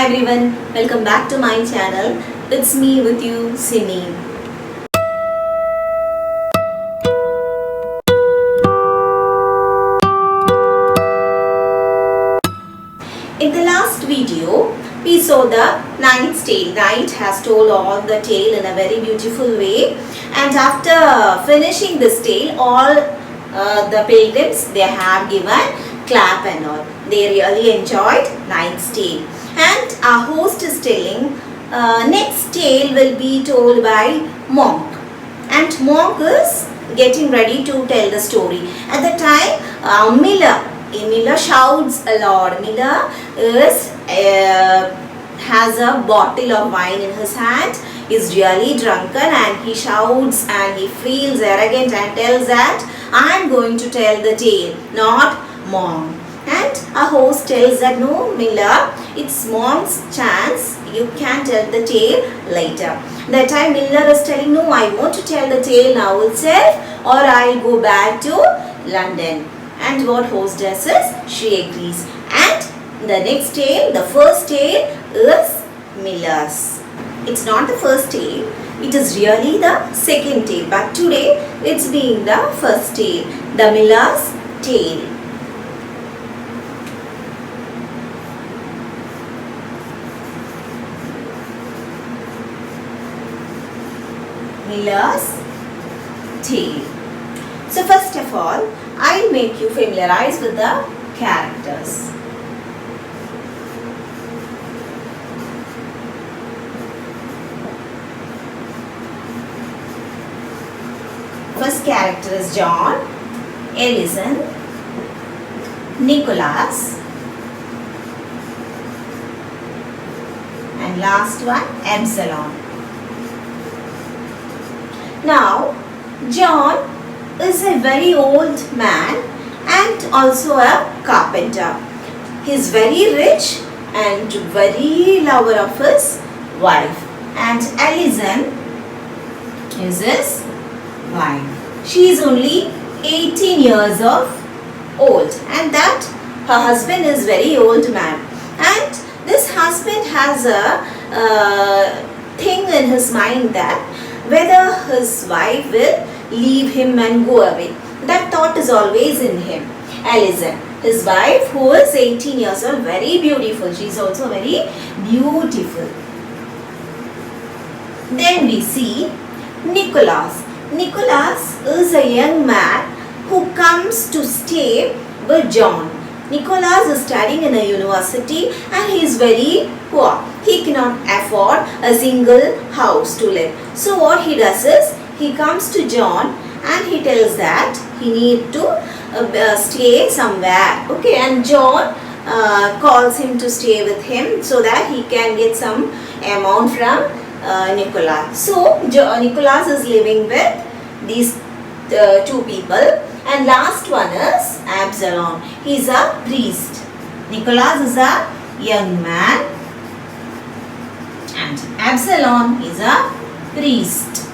everyone, welcome back to my channel. It's me with you, Simi. In the last video, we saw the Knight's tale. Knight has told all the tale in a very beautiful way, and after finishing this tale, all the pilgrims, they have given clap and all. They really enjoyed Knight's tale. And our host is telling, next tale will be told by Monk. And Monk is getting ready to tell the story. At the time, Miller shouts a lot. Miller has a bottle of wine in his hand. He's really drunken and he shouts and he feels arrogant and tells that I am going to tell the tale, not Monk. And a host tells that no, Miller, it's Monk's chance. You can tell the tale later. That time Miller is telling, no, I want to tell the tale now itself, or I'll go back to London. And what host does is she agrees. And the next tale, the first tale is Miller's. It's not the first tale. It is really the second tale. But today it's being the first tale, the Miller's tale. Miller's tale. So first of all, I'll make you familiarize with the characters. First character is John, Ellison, Nicholas, and last one, Absalom. Now, John is a very old man and also a carpenter. He is very rich and very lover of his wife. And Ellison is his wife. She is only 18 years of old, and that her husband is very old man. And this husband has a thing in his mind that whether his wife will leave him and go away. That thought is always in him. Ellison, his wife, who is 18 years old, very beautiful. She is also very beautiful. Then we see Nicholas. Nicholas is a young man who comes to stay with John. Nicholas is studying in a university and he is very poor. He cannot afford a single house to live. So what he does is, he comes to John and he tells that he need to stay somewhere. Okay, and John calls him to stay with him so that he can get some amount from Nicholas. So Nicholas is living with these two people. And last one is Absalom. He is a priest. Nicholas is a young man and Absalom is a priest.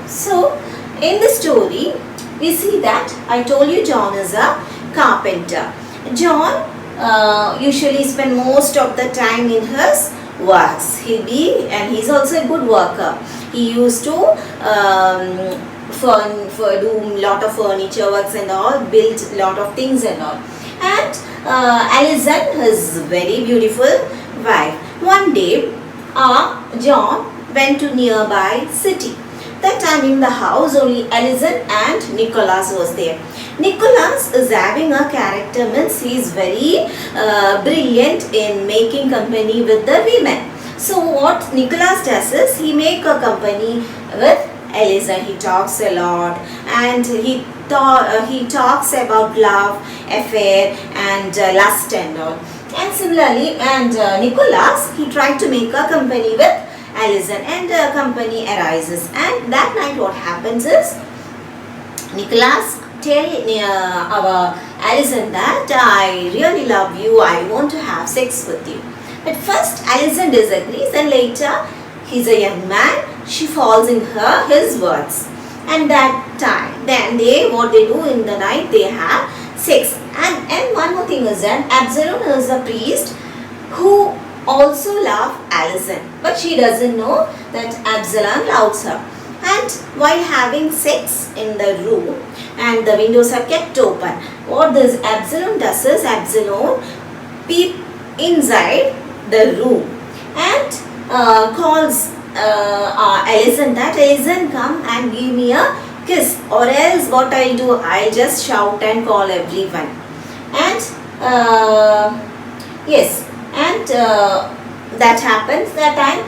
So in the story we see that I told you John is a carpenter. John usually spend most of the time in his works. He's also a good worker. He used to do lot of furniture works and all, build lot of things and all. And Ellison, his very beautiful wife. One day, John went to nearby city. That time in the house only Ellison and Nicholas was there. Nicholas is having a character, means he is very brilliant in making company with the women. So what Nicholas does is, he make a company with Ellison. He talks a lot and he talks about love, affair and lust and all. And similarly, Nicholas, he tried to make a company with Ellison and a company arises. And that night what happens is, Nicholas tell our Ellison that I really love you, I want to have sex with you. But first Ellison disagrees and later, he's a young man, she falls in his words. And that time, then what they do in the night, they have sex. And one more thing is that Absalom is a priest who also love Alison, but she doesn't know that Absalom loves her. And while having sex in the room and the windows are kept open, what this Absalom does is Absalom peep inside the room and calls Alison that Alison, come and give me a kiss, or else what I'll do, I'll just shout and call everyone. And yes, and that happens. That time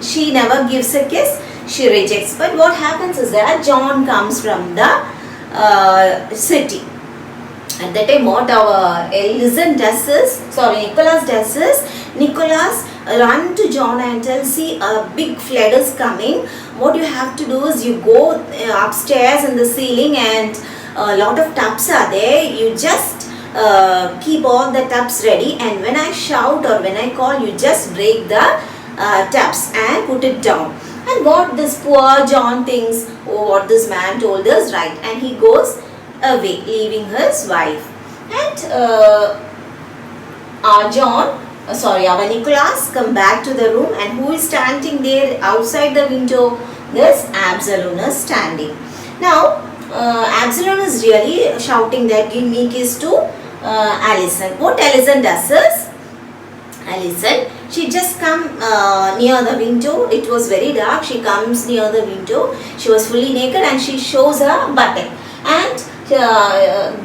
she never gives a kiss, she rejects. But what happens is that John comes from the city. At that time what our Alison does is, Nicholas does is, Nicholas run to John and tell, see, a big flood is coming. What you have to do is you go upstairs in the ceiling and a lot of tubs are there. You just keep all the tubs ready, and when I shout or when I call, you just break the tubs and put it down. And what this poor John thinks, oh, what this man told us, right, and he goes away leaving his wife. And our Nicholas come back to the room, and who is standing there outside the window? This Absalom is standing. Now Absalom is really shouting that give me kiss to Alison. What Alison does is, Alison, she just come near the window. It was very dark. She comes near the window. She was fully naked and she shows her buttock. And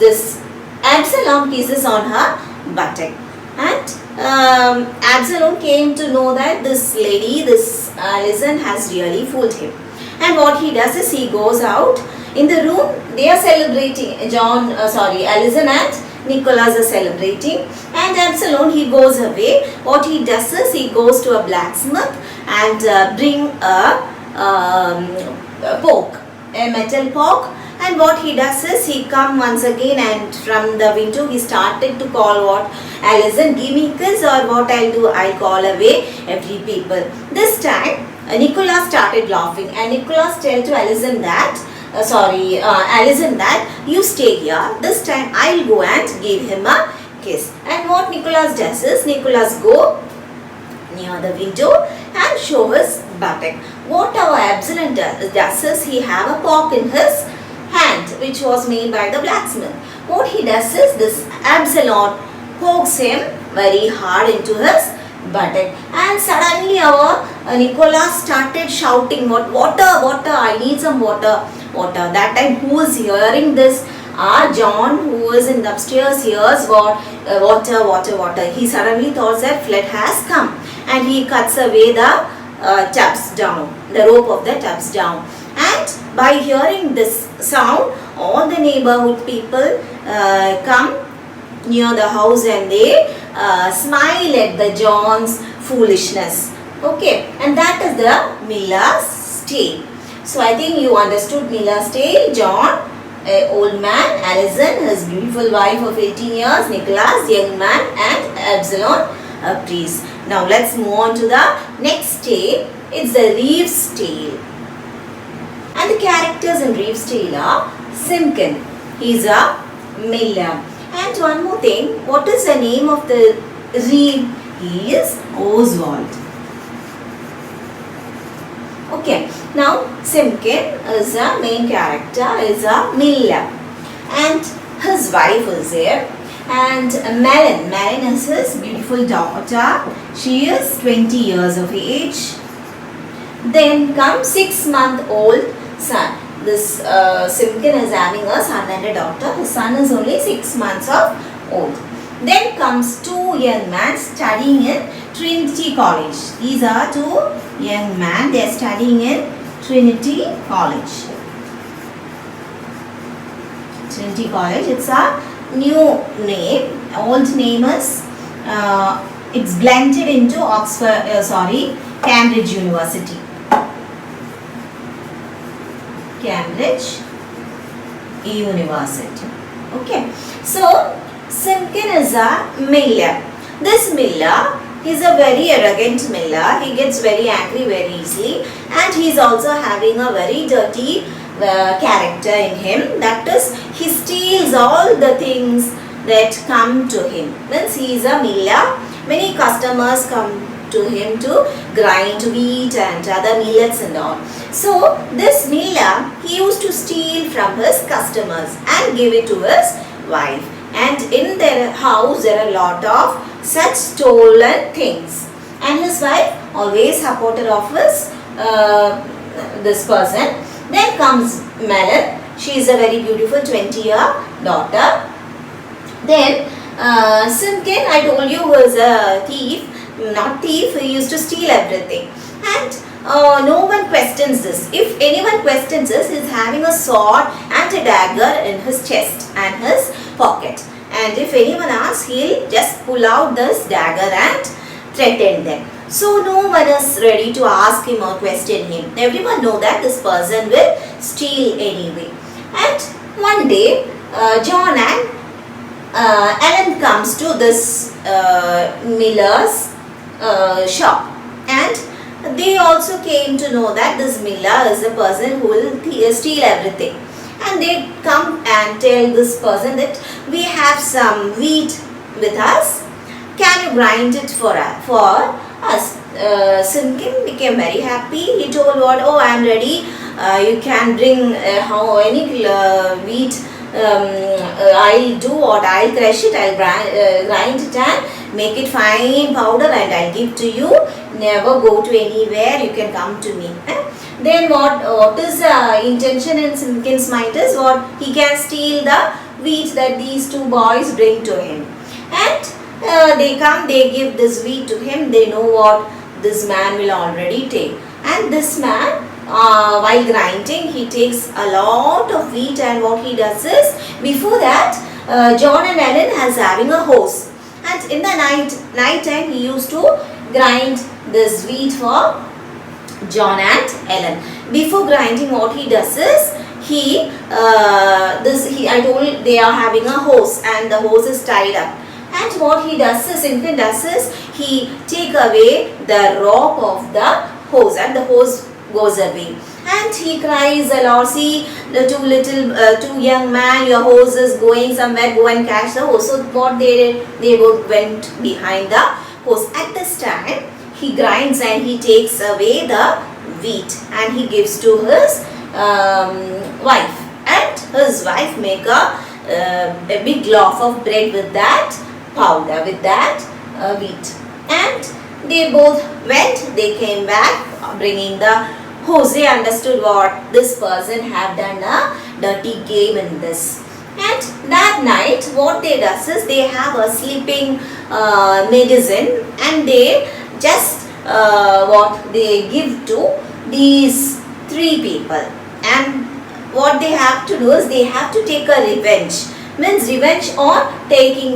this Absalom kisses on her buttock. And Absalom came to know that this lady, this Alison, has really fooled him. And what he does is he goes out. In the room, they are celebrating. Alison and Nicholas are celebrating, and Absalom, he goes away. What he does is he goes to a blacksmith and bring a poke, a metal poke. And what he does is he come once again, and from the window he started to call what, Alison, give me kiss, or what I'll do, I'll call away every people. This time Nicholas started laughing, and Nicholas tell to Alison that Alison that you stay here. This time I'll go and give him a kiss. And what Nicholas does is Nicholas go near the window and show his buttock. What our Absalom does is he have a poke in his hand which was made by the blacksmith. What he does is this Absalom pokes him very hard into his buttock, and suddenly our Nicholas started shouting, what, water, I need some water. That time who is hearing this? John, who is in the upstairs, hears what, water. He suddenly thought that flood has come, and he cuts away the tubs down, the rope of the tubs down. And by hearing this sound, all the neighborhood people come near the house and they smile at the John's foolishness. Okay, and that is the Miller's tale. So I think you understood Miller's tale. John, an old man, Alison, his beautiful wife of 18 years, Nicholas, young man, and Absalom, a priest. Now let's move on to the next tale. It's the Reeve's tale. And the characters in Reeve's tale are Simpkin, he's a miller. And one more thing, what is the name of the Reeve? He is Oswald. Okay, now Simpkin is a main character, is a miller, and his wife is there. And Marin is his beautiful daughter. She is 20 years of age. Then comes 6-month-old son. This Simpkin is having a son and a daughter. His son is only 6 months of old. Then comes 2 young men studying in Trinity College. These are 2 young men. They are studying in Trinity College. Trinity College. It's a new name. Old name is it's blended into Cambridge University. Cambridge University. Okay, so Simpkin is a miller. This miller is a very arrogant miller. He gets very angry very easily, and he is also having a very dirty character in him. That is, he steals all the things that come to him. Means he is a miller many customers come to him to grind wheat and other millets and all. So this miller, he used to steal from his customers and give it to his wife. And in their house there are a lot of such stolen things. And his wife always supported of his this person. Then comes Melon. She is a very beautiful 20-year daughter. Then Simkin, I told you, was a thief. Not thief, he used to steal everything. And no one questions this. If anyone questions this, he is having a sword and a dagger in his chest and his pocket. And if anyone asks, he'll just pull out this dagger and threaten them. So no one is ready to ask him or question him. Everyone know that this person will steal anyway. And one day, John and Ellen comes to this miller's shop, and they also came to know that this miller is a person who will steal everything. And they come and tell this person that we have some wheat with us. Can you grind it for us? Simkin became very happy. He told what? Oh, I am ready. You can bring any wheat. I'll do what? I'll crush it. I'll grind it and make it fine powder, and I'll give to you. Never go to anywhere. You can come to me. Then what is intention in Simkin's mind is what? He can steal the wheat that these two boys bring to him. And they come, they give this wheat to him. They know what this man will already take. And this man, while grinding, he takes a lot of wheat, and what he does is, before that, John and Ellen has having a horse. And in the night time, he used to grind this wheat for John and Ellen. Before grinding, what he does is, I told they are having a horse, and the horse is tied up. And what he does is, Simkin does is, he take away the rope of the horse, and the horse goes away. And he cries a lot, see the two young man, your horse is going somewhere, go and catch the horse. So what they did, they both went behind the horse. At this time, he grinds and he takes away the wheat, and he gives to his wife. And his wife make a big loaf of bread with that powder, with that wheat. And they both went, they came back bringing the horse. They understood what this person have done a dirty game in this. And that night what they does is, they have a sleeping medicine, and they just what they give to these three people. And what they have to do is, they have to take a revenge. Means revenge on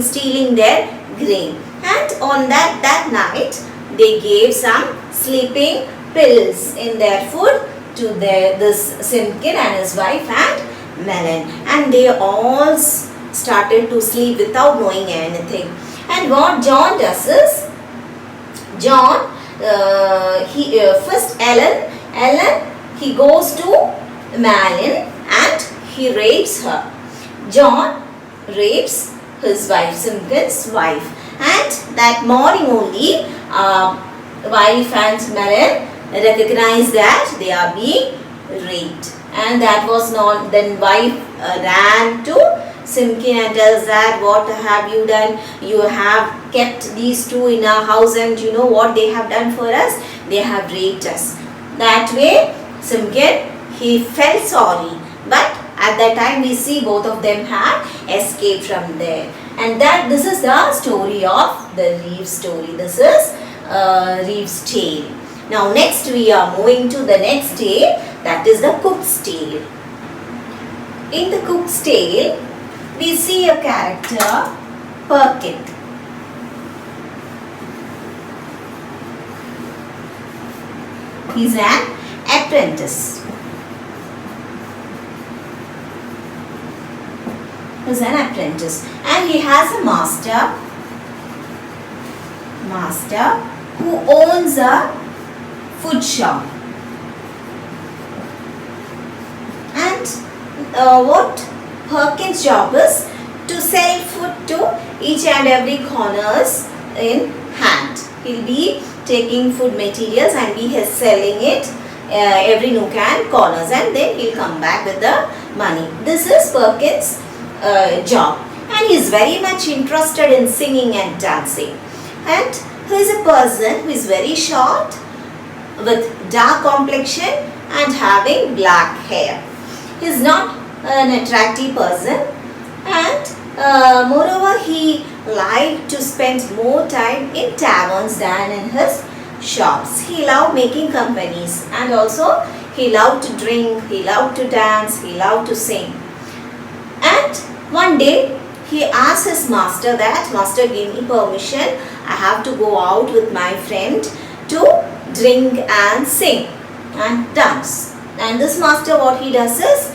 stealing their grain. And on that night, they gave some sleeping pills in their food to this Simkin and his wife and Melon. And they all started to sleep without knowing anything. And what John does is, John, first Ellen, he goes to Malin and he rapes her. John rapes his wife, Simkin's wife. And that morning only, wife and Malin recognize that they are being raped. And that was not, then wife ran to Simkin and tells that, what have you done? You have kept these two in our house, and you know what they have done for us? They have raped us. That way, Simkin, he felt sorry. But at that time, we see both of them had escaped from there. And this is the story of the Reeve story. This is Reeve's tale. Now next we are moving to the next tale, that is the Cook's tale. In the Cook's tale, we see a character, Perkin. He's an apprentice. He's an apprentice, and he has a master who owns a food shop. And what Perkin's job is to sell food to each and every corners in hand. He'll be taking food materials and be selling it every nook and corners, and then he'll come back with the money. This is Perkins' job, and he is very much interested in singing and dancing. And he is a person who is very short, with dark complexion and having black hair. He is not an attractive person, and moreover he liked to spend more time in taverns than in his shops. He loved making companies, and also he loved to drink, he loved to dance, he loved to sing. And one day he asked his master that, "Master, give me permission, I have to go out with my friend to drink and sing and dance." And this master, what he does is,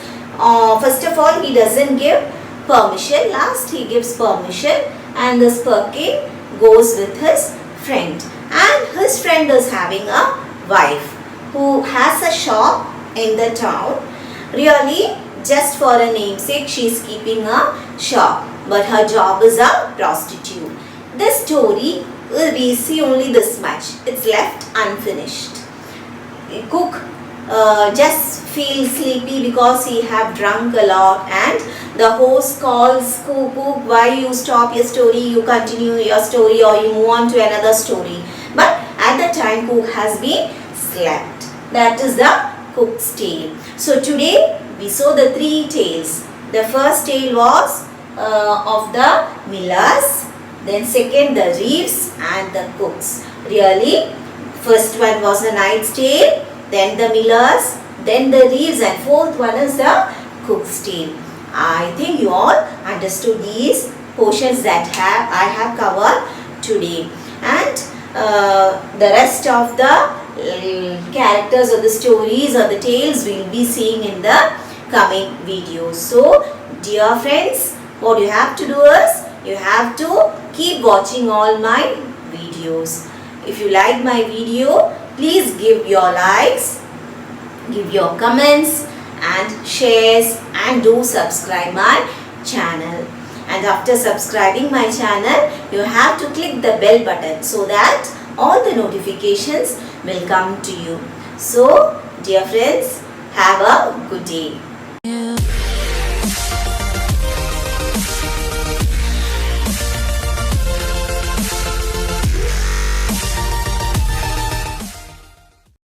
first of all he doesn't give permission, last he gives permission, and this Perkin goes with his friend. And his friend is having a wife who has a shop in the town. Really, just for a namesake, she is keeping a shop, but her job is a prostitute. This story, we see only this much. It's left unfinished. Cook just feels sleepy because he have drunk a lot, and the host calls, "Cook, why you stop your story, you continue your story, or you move on to another story." But at the time Cook has been slept. That is the Cook's tale. So today we saw the 3 tales. The first tale was of the millers, then second the Reeves and the Cooks. Really, first one was the Knight's Tale, then the millers, then the Reeves, and fourth one is the Cook's tale. I think you all understood these portions that I have covered today, and the rest of the characters or the stories or the tales we will be seeing in the coming videos. So dear friends, what you have to do is, you have to keep watching all my videos. If you like my video, please give your likes, give your comments and shares, and do subscribe my channel. And after subscribing my channel, you have to click the bell button so that all the notifications will come to you. So dear friends, have a good day.